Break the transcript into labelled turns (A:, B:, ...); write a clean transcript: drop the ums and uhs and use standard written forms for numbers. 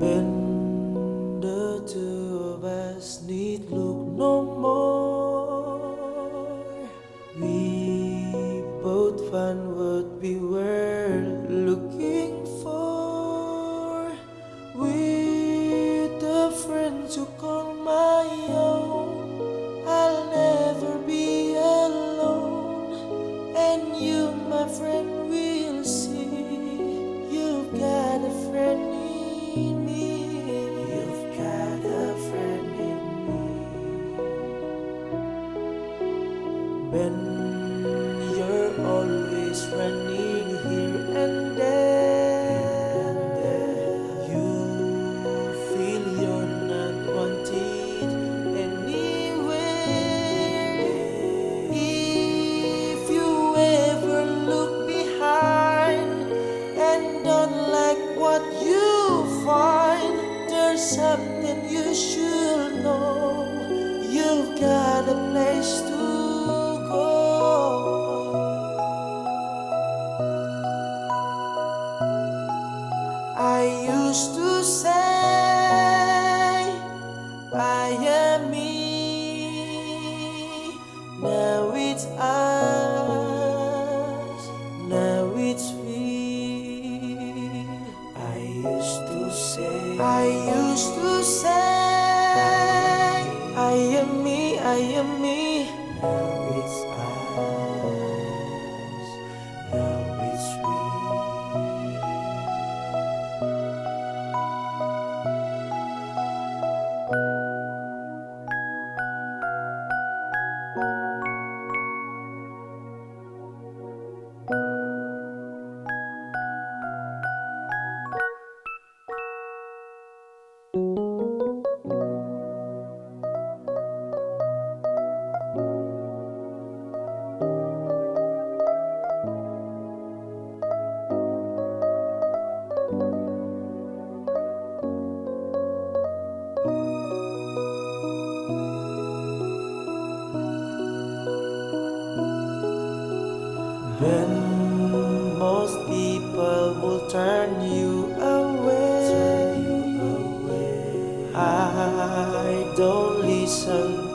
A: When the two of us need look no more, we both found what we were looking for. With the friends you call my own, I'll never be alone. And you, my friend, will see you've got a friend in me. You've got a friend in me. When you're always running here and there, you feel you're not wanted anywhere. If you ever look behind and don't like what you find, there's something you should know. You've got a place to go. I used to say, Miami. Now it's us, now it's we. I used to say, I am me, I am me. Now it's us, now it's we. When most people will turn you away, I don't listen